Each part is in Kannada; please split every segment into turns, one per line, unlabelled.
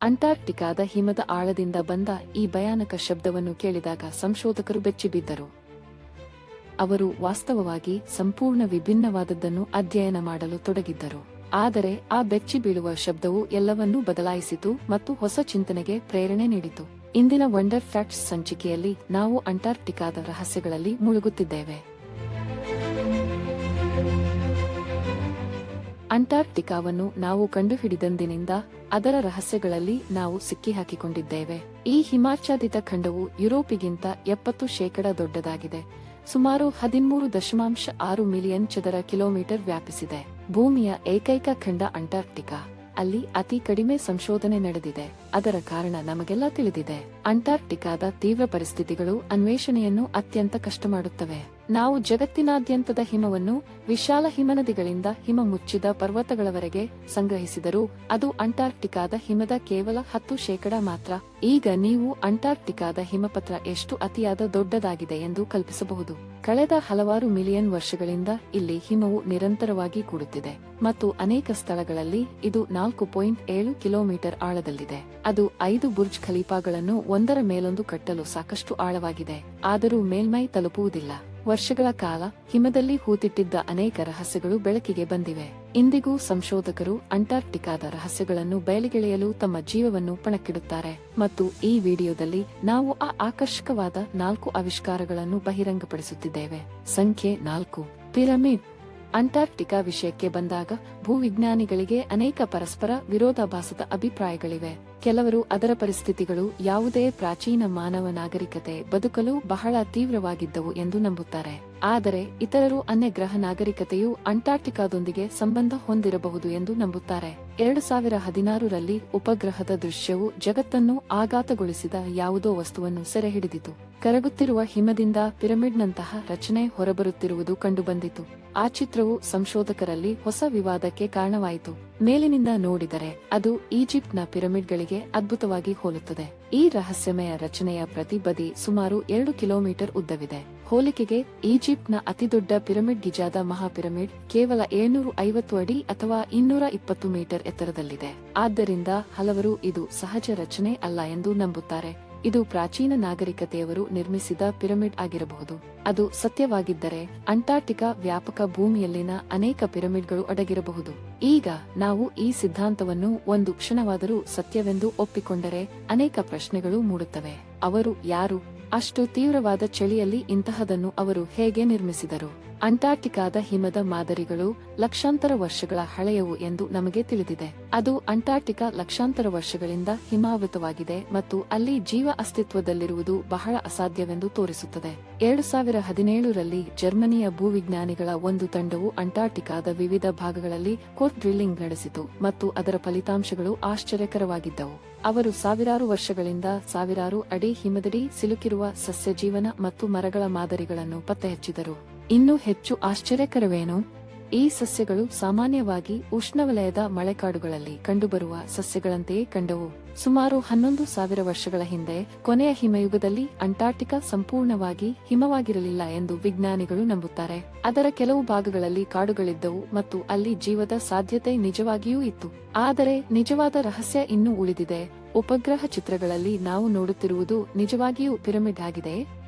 ಅಂಟಾರ್ಕ್ಟಿಕಾದ ಹಿಮದ ಆಳದಿಂದ ಬಂದ ಈ ಭಯಾನಕ ಶಬ್ದವನ್ನು ಕೇಳಿದಾಗ ಸಂಶೋಧಕರು ಬೆಚ್ಚಿಬಿದ್ದರು. ಅವರು ವಾಸ್ತವವಾಗಿ ಸಂಪೂರ್ಣ ವಿಭಿನ್ನವಾದದ್ದನ್ನು ಅಧ್ಯಯನ ಮಾಡಲು ತೊಡಗಿದ್ದರು. ಆದರೆ ಆ ಬೆಚ್ಚಿ ಬೀಳುವ ಶಬ್ದವು ಎಲ್ಲವನ್ನೂ ಬದಲಾಯಿಸಿತು ಮತ್ತು ಹೊಸ ಚಿಂತನೆಗೆ ಪ್ರೇರಣೆ ನೀಡಿತು. ಇಂದಿನ ವಂಡರ್ ಫ್ಯಾಕ್ಟ್ಸ್ ಸಂಚಿಕೆಯಲ್ಲಿ ನಾವು ಅಂಟಾರ್ಕ್ಟಿಕಾದ ರಹಸ್ಯಗಳಲ್ಲಿ ಮುಳುಗುತ್ತಿದ್ದೇವೆ. ಅಂಟಾರ್ಕ್ಟಿಕಾವನ್ನು ನಾವು ಕಂಡುಹಿಡಿದಂದಿನಿಂದ ಅದರ ರಹಸ್ಯಗಳಲ್ಲಿ ನಾವು ಸಿಕ್ಕಿಹಾಕಿಕೊಂಡಿದ್ದೇವೆ. ಈ ಹಿಮಾಚ್ಛಾದಿತ ಖಂಡವು ಯುರೋಪಿಗಿಂತ 70% ದೊಡ್ಡದಾಗಿದೆ. ಸುಮಾರು 13.6 ಮಿಲಿಯನ್ ಚದರ ಕಿಲೋಮೀಟರ್ ವ್ಯಾಪಿಸಿದೆ. ಭೂಮಿಯ ಏಕೈಕ ಖಂಡ ಅಂಟಾರ್ಕ್ಟಿಕಾ. ಅಲ್ಲಿ ಅತಿ ಕಡಿಮೆ ಸಂಶೋಧನೆ ನಡೆದಿದೆ. ಅದರ ಕಾರಣ ನಮಗೆಲ್ಲ ತಿಳಿದಿದೆ. ಅಂಟಾರ್ಕ್ಟಿಕಾದ ತೀವ್ರ ಪರಿಸ್ಥಿತಿಗಳು ಅನ್ವೇಷಣೆಯನ್ನು ಅತ್ಯಂತ ಕಷ್ಟ ಮಾಡುತ್ತವೆ. ನಾವು ಜಗತ್ತಿನಾದ್ಯಂತದ ಹಿಮವನ್ನು ವಿಶಾಲ ಹಿಮನದಿಗಳಿಂದ ಹಿಮ ಮುಚ್ಚಿದ ಪರ್ವತಗಳವರೆಗೆ ಸಂಗ್ರಹಿಸಿದರೂ ಅದು ಅಂಟಾರ್ಕ್ಟಿಕಾದ ಹಿಮದ ಕೇವಲ 10% ಮಾತ್ರ. ಈಗ ನೀವು ಅಂಟಾರ್ಕ್ಟಿಕಾದ ಹಿಮಪತ್ರ ಎಷ್ಟು ಅತಿಯಾದ ದೊಡ್ಡದಾಗಿದೆ ಎಂದು ಕಲ್ಪಿಸಬಹುದು. ಕಳೆದ ಹಲವಾರು ಮಿಲಿಯನ್ ವರ್ಷಗಳಿಂದ ಇಲ್ಲಿ ಹಿಮವು ನಿರಂತರವಾಗಿ ಕೂಡುತ್ತಿದೆ ಮತ್ತು ಅನೇಕ ಸ್ಥಳಗಳಲ್ಲಿ ಇದು 4.7 ಕಿಲೋಮೀಟರ್ ಆಳದಲ್ಲಿದೆ. ಅದು 5 ಬುರ್ಜ್ ಖಲೀಫಾಗಳನ್ನು ಒಂದರ ಮೇಲೊಂದು ಕಟ್ಟಲು ಸಾಕಷ್ಟು ಆಳವಾಗಿದೆ, ಆದರೂ ಮೇಲ್ಮೈ ತಲುಪುವುದಿಲ್ಲ. ವರ್ಷಗಳ ಕಾಲ ಹಿಮದಲ್ಲಿ ಹೂತಿಟ್ಟಿದ್ದ ಅನೇಕ ರಹಸ್ಯಗಳು ಬೆಳಕಿಗೆ ಬಂದಿವೆ. ಇಂದಿಗೂ ಸಂಶೋಧಕರು ಅಂಟಾರ್ಕ್ಟಿಕಾದ ರಹಸ್ಯಗಳನ್ನು ಬಯಲಿಗೆಳೆಯಲು ತಮ್ಮ ಜೀವವನ್ನು ಪಣಕ್ಕಿಡುತ್ತಾರೆ. ಮತ್ತು ಈ ವಿಡಿಯೋದಲ್ಲಿ ನಾವು ಆ ಆಕರ್ಷಕವಾದ 4 ಆವಿಷ್ಕಾರಗಳನ್ನು ಬಹಿರಂಗಪಡಿಸುತ್ತಿದ್ದೇವೆ. ಸಂಖ್ಯೆ 4, ಪಿರಮಿಡ್. ಅಂಟಾರ್ಕ್ಟಿಕಾ ವಿಷಯಕ್ಕೆ ಬಂದಾಗ ಭೂವಿಜ್ಞಾನಿಗಳಿಗೆ ಅನೇಕ ಪರಸ್ಪರ ವಿರೋಧಾಭಾಸದ ಅಭಿಪ್ರಾಯಗಳಿವೆ. ಕೆಲವರು ಅದರ ಪರಿಸ್ಥಿತಿಗಳು ಯಾವುದೇ ಪ್ರಾಚೀನ ಮಾನವ ನಾಗರಿಕತೆ ಬದುಕಲು ಬಹಳ ತೀವ್ರವಾಗಿದ್ದವು ಎಂದು ನಂಬುತ್ತಾರೆ. ಆದರೆ ಇತರರು ಅನ್ಯಗ್ರಹ ನಾಗರಿಕತೆಯು ಅಂಟಾರ್ಕ್ಟಿಕಾದೊಂದಿಗೆ ಸಂಬಂಧ ಹೊಂದಿರಬಹುದು ಎಂದು ನಂಬುತ್ತಾರೆ. 2016ರಲ್ಲಿ ಉಪಗ್ರಹದ ದೃಶ್ಯವು ಜಗತ್ತನ್ನು ಆಘಾತಗೊಳಿಸಿದ ಯಾವುದೋ ವಸ್ತುವನ್ನು ಸೆರೆಹಿಡಿದಿತು. ಕರಗುತ್ತಿರುವ ಹಿಮದಿಂದ ಪಿರಮಿಡ್ನಂತಹ ರಚನೆ ಹೊರಬರುತ್ತಿರುವುದು ಕಂಡುಬಂದಿತು. ಆ ಚಿತ್ರವು ಸಂಶೋಧಕರಲ್ಲಿ ಹೊಸ ವಿವಾದಕ್ಕೆ ಕಾರಣವಾಯಿತು. ಮೇಲಿನಿಂದ ನೋಡಿದರೆ ಅದು ಈಜಿಪ್ಟ್ನ ಪಿರಮಿಡ್ಗಳಿಗೆ ಅದ್ಭುತವಾಗಿ ಹೋಲುತ್ತದೆ. ಈ ರಹಸ್ಯಮಯ ರಚನೆಯ ಪ್ರತಿ ಬದಿ ಸುಮಾರು 2 ಕಿಲೋಮೀಟರ್ ಉದ್ದವಿದೆ. ಹೋಲಿಕೆಗೆ ಈಜಿಪ್ಟ್ನ ಅತಿದೊಡ್ಡ ಪಿರಮಿಡ್ ಗಿಜಾದ ಮಹಾಪಿರಮಿಡ್ ಕೇವಲ 750 ಅಡಿ ಅಥವಾ 220 ಮೀಟರ್ ಎತ್ತರದಲ್ಲಿದೆ. ಆದ್ದರಿಂದ ಹಲವರು ಇದು ಸಹಜ ರಚನೆ ಅಲ್ಲ ಎಂದು ನಂಬುತ್ತಾರೆ. ಇದು ಪ್ರಾಚೀನ ನಾಗರಿಕತೆಯವರು ನಿರ್ಮಿಸಿದ ಪಿರಮಿಡ್ ಆಗಿರಬಹುದು. ಅದು ಸತ್ಯವಾಗಿದ್ದರೆ ಅಂಟಾರ್ಕ್ಟಿಕಾ ವ್ಯಾಪಕ ಭೂಮಿಯಲ್ಲಿನ ಅನೇಕ ಪಿರಮಿಡ್ಗಳು ಅಡಗಿರಬಹುದು. ಈಗ ನಾವು ಈ ಸಿದ್ಧಾಂತವನ್ನು ಒಂದು ಕ್ಷಣವಾದರೂ ಸತ್ಯವೆಂದು ಒಪ್ಪಿಕೊಂಡರೆ ಅನೇಕ ಪ್ರಶ್ನೆಗಳು ಮೂಡುತ್ತವೆ. ಅವರು ಯಾರು? ಅಷ್ಟು ತೀವ್ರವಾದ ಚಳಿಯಲ್ಲಿ ಇಂತಹದನ್ನು ಅವರು ಹೇಗೆ ನಿರ್ಮಿಸಿದರು? ಅಂಟಾರ್ಕ್ಟಿಕಾದ ಹಿಮದ ಮಾದರಿಗಳು ಲಕ್ಷಾಂತರ ವರ್ಷಗಳ ಹಳೆಯವು ಎಂದು ನಮಗೆ ತಿಳಿದಿದೆ. ಅದು ಅಂಟಾರ್ಕ್ಟಿಕಾ ಲಕ್ಷಾಂತರ ವರ್ಷಗಳಿಂದ ಹಿಮಾವೃತವಾಗಿದೆ ಮತ್ತು ಅಲ್ಲಿ ಜೀವ ಅಸ್ತಿತ್ವದಲ್ಲಿರುವುದು ಬಹಳ ಅಸಾಧ್ಯವೆಂದು ತೋರಿಸುತ್ತದೆ. 2017ರಲ್ಲಿ ಜರ್ಮನಿಯ ಭೂವಿಜ್ಞಾನಿಗಳ ಒಂದು ತಂಡವು ಅಂಟಾರ್ಕ್ಟಿಕಾದ ವಿವಿಧ ಭಾಗಗಳಲ್ಲಿ ಕೋರ್ ಡ್ರಿಲ್ಲಿಂಗ್ ನಡೆಸಿತು ಮತ್ತು ಅದರ ಫಲಿತಾಂಶಗಳು ಆಶ್ಚರ್ಯಕರವಾಗಿದ್ದವು. ಅವರು ಸಾವಿರಾರು ವರ್ಷಗಳಿಂದ ಸಾವಿರಾರು ಅಡಿ ಹಿಮದಡಿ ಸಿಲುಕಿರುವ ಸಸ್ಯ ಜೀವನ ಮತ್ತು ಮರಗಳ ಮಾದರಿಗಳನ್ನು ಪತ್ತೆಹಚ್ಚಿದರು. ಇನ್ನೂ ಹೆಚ್ಚು ಆಶ್ಚರ್ಯಕರವೇನು? ಈ ಸಸ್ಯಗಳು ಸಾಮಾನ್ಯವಾಗಿ ಉಷ್ಣವಲಯದ ಮಳೆಕಾಡುಗಳಲ್ಲಿ ಕಂಡುಬರುವ ಸಸ್ಯಗಳಂತೆಯೇ ಕಂಡವು. ಸುಮಾರು 11,000 ವರ್ಷಗಳ ಹಿಂದೆ ಕೊನೆಯ ಹಿಮಯುಗದಲ್ಲಿ ಅಂಟಾರ್ಕ್ಟಿಕಾ ಸಂಪೂರ್ಣವಾಗಿ ಹಿಮವಾಗಿರಲಿಲ್ಲ ಎಂದು ವಿಜ್ಞಾನಿಗಳು ನಂಬುತ್ತಾರೆ. ಅದರ ಕೆಲವು ಭಾಗಗಳಲ್ಲಿ ಕಾಡುಗಳಿದ್ದವು ಮತ್ತು ಅಲ್ಲಿ ಜೀವದ ಸಾಧ್ಯತೆ ನಿಜವಾಗಿಯೂ ಇತ್ತು. ಆದರೆ ನಿಜವಾದ ರಹಸ್ಯ ಇನ್ನೂ ಉಳಿದಿದೆ. ಉಪಗ್ರಹ ಚಿತ್ರಗಳಲ್ಲಿ ನಾವು ನೋಡುತ್ತಿರುವುದು ನಿಜವಾಗಿಯೂ ಪಿರಮಿಡ್ ಆಗಿದೆ.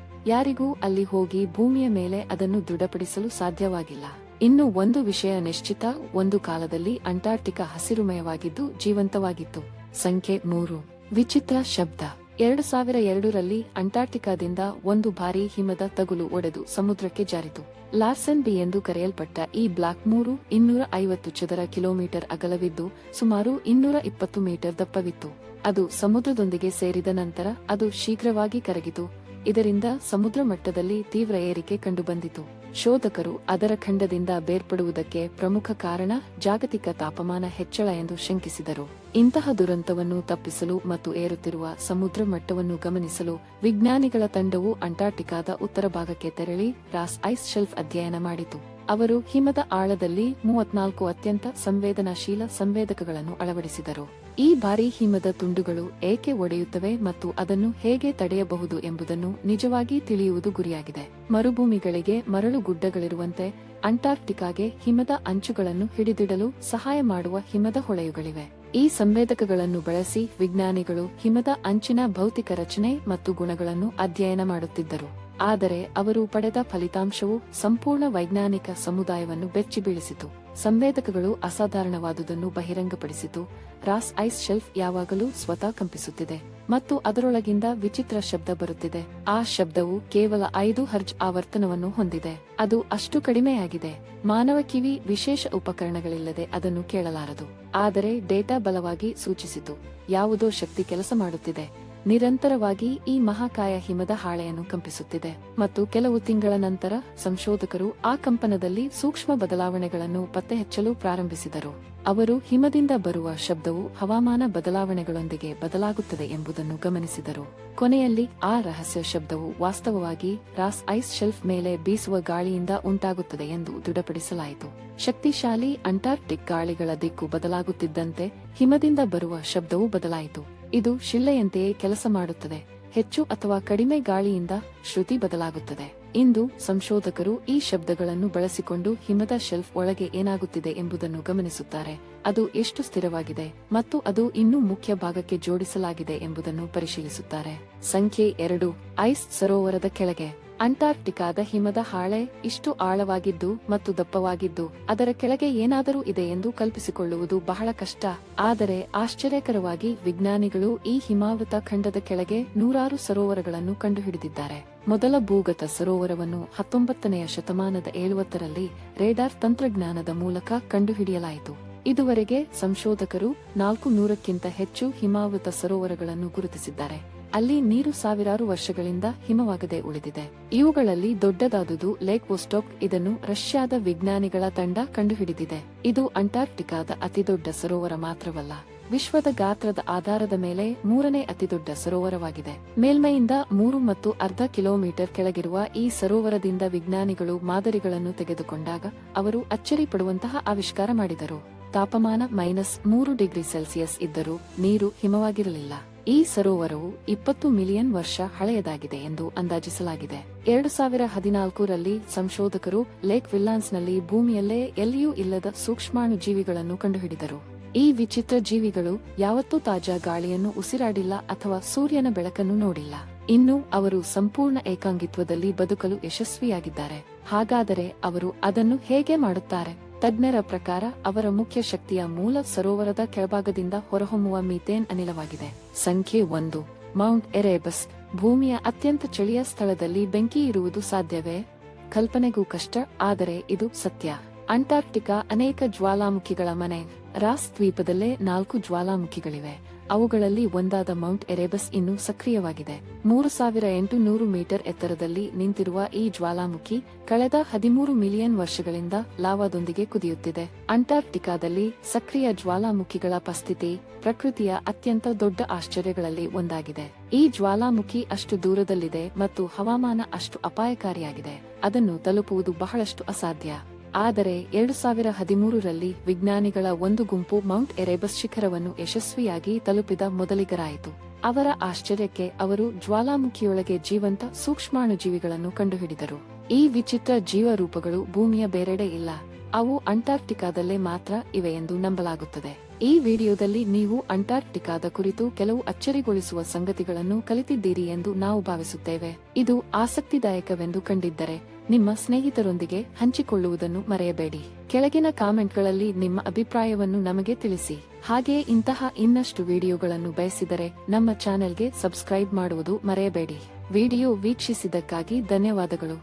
ಯಾರಿಗೂ ಅಲ್ಲಿ ಹೋಗಿ ಭೂಮಿಯ ಮೇಲೆ ಅದನ್ನು ದೃಢಪಡಿಸಲು ಸಾಧ್ಯವಾಗಿಲ್ಲ. ಇನ್ನು ಒಂದು ವಿಷಯ ನಿಶ್ಚಿತ, ಒಂದು ಕಾಲದಲ್ಲಿ ಅಂಟಾರ್ಕ್ಟಿಕಾ ಹಸಿರುಮಯವಾಗಿದ್ದು ಜೀವಂತವಾಗಿತ್ತು. ಸಂಖ್ಯೆ 3, ವಿಚಿತ್ರ ಶಬ್ದ. 2002ರಲ್ಲಿ ಅಂಟಾರ್ಕ್ಟಿಕಾದಿಂದ ಒಂದು ಭಾರೀ ಹಿಮದ ತಗುಲು ಒಡೆದು ಸಮುದ್ರಕ್ಕೆ ಜಾರಿತು. ಲಾರ್ಸೆನ್ ಬಿ ಎಂದು ಕರೆಯಲ್ಪಟ್ಟ ಈ ಬ್ಲಾಕ್ 250 ಚದರ ಕಿಲೋಮೀಟರ್ ಅಗಲವಿದ್ದು ಸುಮಾರು 220 ಮೀಟರ್ ದಪ್ಪವಿತ್ತು. ಅದು ಸಮುದ್ರದೊಂದಿಗೆ ಸೇರಿದ ನಂತರ ಅದು ಶೀಘ್ರವಾಗಿ ಕರಗಿತು. ಇದರಿಂದ ಸಮುದ್ರ ಮಟ್ಟದಲ್ಲಿ ತೀವ್ರ ಏರಿಕೆ ಕಂಡುಬಂದಿತು. ಶೋಧಕರು ಅದರ ಖಂಡದಿಂದ ಬೇರ್ಪಡುವುದಕ್ಕೆ ಪ್ರಮುಖ ಕಾರಣ ಜಾಗತಿಕ ತಾಪಮಾನ ಹೆಚ್ಚಳ ಎಂದು ಶಂಕಿಸಿದರು. ಇಂತಹ ದುರಂತವನ್ನು ತಪ್ಪಿಸಲು ಮತ್ತು ಏರುತ್ತಿರುವ ಸಮುದ್ರ ಮಟ್ಟವನ್ನು ಗಮನಿಸಲು ವಿಜ್ಞಾನಿಗಳ ತಂಡವು ಅಂಟಾರ್ಕ್ಟಿಕಾದ ಉತ್ತರ ಭಾಗಕ್ಕೆ ತೆರಳಿ ರಾಸ್ ಐಸ್ ಶೆಲ್ಫ್ ಅಧ್ಯಯನ ಮಾಡಿತು. ಅವರು ಹಿಮದ ಆಳದಲ್ಲಿ 34 ಅತ್ಯಂತ ಸಂವೇದನಾಶೀಲ ಸಂವೇದಕಗಳನ್ನು ಅಳವಡಿಸಿದರು. ಈ ಭಾರೀ ಹಿಮದ ತುಂಡುಗಳು ಏಕೆ ಒಡೆಯುತ್ತವೆ ಮತ್ತು ಅದನ್ನು ಹೇಗೆ ತಡೆಯಬಹುದು ಎಂಬುದನ್ನು ನಿಜವಾಗಿ ತಿಳಿಯುವುದು ಗುರಿಯಾಗಿದೆ. ಮರುಭೂಮಿಗಳಿಗೆ ಮರಳು ಗುಡ್ಡಗಳಿರುವಂತೆ ಅಂಟಾರ್ಕ್ಟಿಕಾಗೆ ಹಿಮದ ಅಂಚುಗಳನ್ನು ಹಿಡಿದಿಡಲು ಸಹಾಯ ಮಾಡುವ ಹಿಮದ ಹೊಳೆಯುಗಳಿವೆ. ಈ ಸಂವೇದಕಗಳನ್ನು ಬಳಸಿ ವಿಜ್ಞಾನಿಗಳು ಹಿಮದ ಅಂಚಿನ ಭೌತಿಕ ರಚನೆ ಮತ್ತು ಗುಣಗಳನ್ನು ಅಧ್ಯಯನ ಮಾಡುತ್ತಿದ್ದರು. ಆದರೆ ಅವರು ಪಡೆದ ಫಲಿತಾಂಶವು ಸಂಪೂರ್ಣ ವೈಜ್ಞಾನಿಕ ಸಮುದಾಯವನ್ನು ಬೆಚ್ಚಿಬೀಳಿಸಿತು. ಸಂವೇದಕಗಳು ಅಸಾಧಾರಣವಾದುದನ್ನು ಬಹಿರಂಗಪಡಿಸಿತು. ರಾಸ್ ಐಸ್ ಶೆಲ್ಫ್ ಯಾವಾಗಲೂ ಸ್ವತಃ ಕಂಪಿಸುತ್ತಿದೆ ಮತ್ತು ಅದರೊಳಗಿಂದ ವಿಚಿತ್ರ ಶಬ್ದ ಬರುತ್ತಿದೆ. ಆ ಶಬ್ದವು ಕೇವಲ 5 ಹರ್ಟ್ಜ್ ಆವರ್ತನವನ್ನು ಹೊಂದಿದೆ. ಅದು ಅಷ್ಟು ಕಡಿಮೆಯಾಗಿದೆ. ಮಾನವ ಕಿವಿ ವಿಶೇಷ ಉಪಕರಣಗಳಿಲ್ಲದೆ ಅದನ್ನು ಕೇಳಲಾರದು. ಆದರೆ ಡೇಟಾ ಬಲವಾಗಿ ಸೂಚಿಸಿತು, ಯಾವುದೋ ಶಕ್ತಿ ಕೆಲಸ ಮಾಡುತ್ತಿದೆ. ನಿರಂತರವಾಗಿ ಈ ಮಹಾಕಾಯ ಹಿಮದ ಹಾಳೆಯನ್ನು ಕಂಪಿಸುತ್ತಿದೆ. ಮತ್ತು ಕೆಲವು ತಿಂಗಳ ನಂತರ ಸಂಶೋಧಕರು ಆ ಕಂಪನದಲ್ಲಿ ಸೂಕ್ಷ್ಮ ಬದಲಾವಣೆಗಳನ್ನು ಪತ್ತೆಹಚ್ಚಲು ಪ್ರಾರಂಭಿಸಿದರು. ಅವರು ಹಿಮದಿಂದ ಬರುವ ಶಬ್ದವು ಹವಾಮಾನ ಬದಲಾವಣೆಗಳೊಂದಿಗೆ ಬದಲಾಗುತ್ತದೆ ಎಂಬುದನ್ನು ಗಮನಿಸಿದರು. ಕೊನೆಯಲ್ಲಿ ಆ ರಹಸ್ಯ ಶಬ್ದವು ವಾಸ್ತವವಾಗಿ ರಾಸ್ ಐಸ್ ಶೆಲ್ಫ್ ಮೇಲೆ ಬೀಸುವ ಗಾಳಿಯಿಂದ ಉಂಟಾಗುತ್ತದೆ ಎಂದು ದೃಢಪಡಿಸಲಾಯಿತು. ಶಕ್ತಿಶಾಲಿ ಅಂಟಾರ್ಕ್ಟಿಕ್ ಗಾಳಿಗಳ ದಿಕ್ಕು ಬದಲಾಗುತ್ತಿದ್ದಂತೆ ಹಿಮದಿಂದ ಬರುವ ಶಬ್ದವೂ ಬದಲಾಯಿತು. ಇದು ಶಿಳ್ಳೆಯಂತೆಯೇ ಕೆಲಸ ಮಾಡುತ್ತದೆ. ಹೆಚ್ಚು ಅಥವಾ ಕಡಿಮೆ ಗಾಳಿಯಿಂದ ಶ್ರುತಿ ಬದಲಾಗುತ್ತದೆ. ಇಂದು ಸಂಶೋಧಕರು ಈ ಶಬ್ದಗಳನ್ನು ಬಳಸಿಕೊಂಡು ಹಿಮದ ಶೆಲ್ಫ್ ಒಳಗೆ ಏನಾಗುತ್ತಿದೆ ಎಂಬುದನ್ನು ಗಮನಿಸುತ್ತಾರೆ. ಅದು ಎಷ್ಟು ಸ್ಥಿರವಾಗಿದೆ ಮತ್ತು ಅದು ಇನ್ನೂ ಮುಖ್ಯ ಭಾಗಕ್ಕೆ ಜೋಡಿಸಲಾಗಿದೆ ಎಂಬುದನ್ನು ಪರಿಶೀಲಿಸುತ್ತಾರೆ. ಸಂಖ್ಯೆ 2. ಐಸ್ ಸರೋವರದ ಕೆಳಗೆ. ಅಂಟಾರ್ಕ್ಟಿಕಾದ ಹಿಮದ ಹಾಳೆ ಇಷ್ಟು ಆಳವಾಗಿದ್ದು ಮತ್ತು ದಪ್ಪವಾಗಿದ್ದು ಅದರ ಕೆಳಗೆ ಏನಾದರೂ ಇದೆ ಎಂದು ಕಲ್ಪಿಸಿಕೊಳ್ಳುವುದು ಬಹಳ ಕಷ್ಟ. ಆದರೆ ಆಶ್ಚರ್ಯಕರವಾಗಿ ವಿಜ್ಞಾನಿಗಳು ಈ ಹಿಮಾವೃತ ಖಂಡದ ಕೆಳಗೆ ನೂರಾರು ಸರೋವರಗಳನ್ನು ಕಂಡುಹಿಡಿದಿದ್ದಾರೆ. ಮೊದಲ ಭೂಗತ ಸರೋವರವನ್ನು 19ನೇ ಶತಮಾನದ 70ರಲ್ಲಿ ರೇಡಾರ್ ತಂತ್ರಜ್ಞಾನದ ಮೂಲಕ ಕಂಡುಹಿಡಿಯಲಾಯಿತು. ಇದುವರೆಗೆ ಸಂಶೋಧಕರು 400ಕ್ಕಿಂತ ಹೆಚ್ಚು ಹಿಮಾವೃತ ಸರೋವರಗಳನ್ನು ಗುರುತಿಸಿದ್ದಾರೆ. ಅಲ್ಲಿ ನೀರು ಸಾವಿರಾರು ವರ್ಷಗಳಿಂದ ಹಿಮವಾಗದೆ ಉಳಿದಿದೆ. ಇವುಗಳಲ್ಲಿ ದೊಡ್ಡದಾದುದು ಲೇಕ್ ವೋಸ್ಟೋಕ್. ಇದನ್ನು ರಷ್ಯಾದ ವಿಜ್ಞಾನಿಗಳ ತಂಡ ಕಂಡುಹಿಡಿದಿದೆ. ಇದು ಅಂಟಾರ್ಕ್ಟಿಕಾದ ಅತಿದೊಡ್ಡ ಸರೋವರ ಮಾತ್ರವಲ್ಲ, ವಿಶ್ವದ ಗಾತ್ರದ ಆಧಾರದ ಮೇಲೆ 3ನೇ ಅತಿದೊಡ್ಡ ಸರೋವರವಾಗಿದೆ. ಮೇಲ್ಮೈಯಿಂದ 3.5 ಕಿಲೋಮೀಟರ್ ಕೆಳಗಿರುವ ಈ ಸರೋವರದಿಂದ ವಿಜ್ಞಾನಿಗಳು ಮಾದರಿಗಳನ್ನು ತೆಗೆದುಕೊಂಡಾಗ ಅವರು ಅಚ್ಚರಿ ಪಡುವಂತಹ ಆವಿಷ್ಕಾರ ಮಾಡಿದರು. ತಾಪಮಾನ -3 ಡಿಗ್ರಿ ಸೆಲ್ಸಿಯಸ್ ಇದ್ದರೂ ನೀರು ಹಿಮವಾಗಿರಲಿಲ್ಲ. ಈ ಸರೋವರವು 20 ಮಿಲಿಯನ್ ವರ್ಷ ಹಳೆಯದಾಗಿದೆ ಎಂದು ಅಂದಾಜಿಸಲಾಗಿದೆ. 2014ರಲ್ಲಿ ಸಂಶೋಧಕರು ಲೇಕ್ ವಿಲ್ಲಾನ್ಸ್ನಲ್ಲಿ ಭೂಮಿಯಲ್ಲೇ ಎಲ್ಲಿಯೂ ಇಲ್ಲದ ಸೂಕ್ಷ್ಮಾಣು ಜೀವಿಗಳನ್ನು ಕಂಡುಹಿಡಿದರು. ಈ ವಿಚಿತ್ರ ಜೀವಿಗಳು ಯಾವತ್ತೂ ತಾಜಾ ಗಾಳಿಯನ್ನು ಉಸಿರಾಡಿಲ್ಲ ಅಥವಾ ಸೂರ್ಯನ ಬೆಳಕನ್ನು ನೋಡಿಲ್ಲ. ಇನ್ನು ಅವರು ಸಂಪೂರ್ಣ ಏಕಾಂಗಿತ್ವದಲ್ಲಿ ಬದುಕಲು ಯಶಸ್ವಿಯಾಗಿದ್ದಾರೆ. ಹಾಗಾದರೆ ಅವರು ಅದನ್ನು ಹೇಗೆ ಮಾಡುತ್ತಾರೆ? ತಜ್ಞರ ಪ್ರಕಾರ ಅವರ ಮುಖ್ಯ ಶಕ್ತಿಯ ಮೂಲ ಸರೋವರದ ಕೆಳಭಾಗದಿಂದ ಹೊರಹೊಮ್ಮುವ ಮೀಥೇನ್ ಅನಿಲವಾಗಿದೆ. ಸಂಖ್ಯೆ 1. ಮೌಂಟ್ ಎರೇಬಸ್. ಭೂಮಿಯ ಅತ್ಯಂತ ಚಳಿಯ ಸ್ಥಳದಲ್ಲಿ ಬೆಂಕಿ ಇರುವುದು ಸಾಧ್ಯವೇ? ಕಲ್ಪನೆಗೂ ಕಷ್ಟ, ಆದರೆ ಇದು ಸತ್ಯ. ಅಂಟಾರ್ಕ್ಟಿಕಾ ಅನೇಕ ಜ್ವಾಲಾಮುಖಿಗಳ ಮನೆ. ರಾಸ್ ದ್ವೀಪದಲ್ಲೇ 4 ಜ್ವಾಲಾಮುಖಿಗಳಿವೆ. ಅವುಗಳಲ್ಲಿ ಒಂದಾದ ಮೌಂಟ್ ಎರೇಬಸ್ ಇನ್ನೂ ಸಕ್ರಿಯವಾಗಿದೆ. 3800 ಮೀಟರ್ ಎತ್ತರದಲ್ಲಿ ನಿಂತಿರುವ ಈ ಜ್ವಾಲಾಮುಖಿ ಕಳೆದ 13 ಮಿಲಿಯನ್ ವರ್ಷಗಳಿಂದ ಲಾವಾದೊಂದಿಗೆ ಕುದಿಯುತ್ತಿದೆ. ಅಂಟಾರ್ಕ್ಟಿಕಾದಲ್ಲಿ ಸಕ್ರಿಯ ಜ್ವಾಲಾಮುಖಿಗಳ ಉಪಸ್ಥಿತಿ ಪ್ರಕೃತಿಯ ಅತ್ಯಂತ ದೊಡ್ಡ ಆಶ್ಚರ್ಯಗಳಲ್ಲಿ ಒಂದಾಗಿದೆ. ಈ ಜ್ವಾಲಾಮುಖಿ ಅಷ್ಟು ದೂರದಲ್ಲಿದೆ ಮತ್ತು ಹವಾಮಾನ ಅಷ್ಟು ಅಪಾಯಕಾರಿಯಾಗಿದೆ. ಅದನ್ನು ತಲುಪುವುದು ಬಹಳಷ್ಟು ಅಸಾಧ್ಯ. ಆದರೆ 2013ರಲ್ಲಿ ವಿಜ್ಞಾನಿಗಳ ಒಂದು ಗುಂಪು ಮೌಂಟ್ ಎರೇಬಸ್ ಶಿಖರವನ್ನು ಯಶಸ್ವಿಯಾಗಿ ತಲುಪಿದ ಮೊದಲಿಗರಾಯಿತು. ಅವರ ಆಶ್ಚರ್ಯಕ್ಕೆ ಅವರು ಜ್ವಾಲಾಮುಖಿಯೊಳಗೆ ಜೀವಂತ ಸೂಕ್ಷ್ಮಾಣುಜೀವಿಗಳನ್ನು ಕಂಡುಹಿಡಿದರು. ಈ ವಿಚಿತ್ರ ಜೀವರೂಪಗಳು ಭೂಮಿಯ ಬೇರೆಡೆ ಇಲ್ಲ, ಅವು ಅಂಟಾರ್ಕ್ಟಿಕಾದಲ್ಲೇ ಮಾತ್ರ ಇವೆ ಎಂದು ನಂಬಲಾಗುತ್ತದೆ. ಈ ವಿಡಿಯೋದಲ್ಲಿ ನೀವು ಅಂಟಾರ್ಕ್ಟಿಕಾದ ಕುರಿತು ಕೆಲವು ಅಚ್ಚರಿಗೊಳಿಸುವ ಸಂಗತಿಗಳನ್ನು ಕಲಿತಿದ್ದೀರಿ ಎಂದು ನಾವು ಭಾವಿಸುತ್ತೇವೆ. ಇದು ಆಸಕ್ತಿದಾಯಕವೆಂದು ಕಂಡಿದ್ದರೆ ನಿಮ್ಮ ಸ್ನೇಹಿತರೊಂದಿಗೆ ಹಂಚಿಕೊಳ್ಳುವುದನ್ನು ಮರೆಯಬೇಡಿ. ಕೆಳಗಿನ ಕಾಮೆಂಟ್ಗಳಲ್ಲಿ ನಿಮ್ಮ ಅಭಿಪ್ರಾಯವನ್ನು ನಮಗೆ ತಿಳಿಸಿ. ಹಾಗೆಯೇ ಇಂತಹ ಇನ್ನಷ್ಟು ವಿಡಿಯೋಗಳನ್ನು ಬಯಸಿದರೆ ನಮ್ಮ ಚಾನೆಲ್ಗೆ ಸಬ್ಸ್ಕ್ರೈಬ್ ಮಾಡುವುದು ಮರೆಯಬೇಡಿ. ವಿಡಿಯೋ ವೀಕ್ಷಿಸಿದ್ದಕ್ಕಾಗಿ ಧನ್ಯವಾದಗಳು.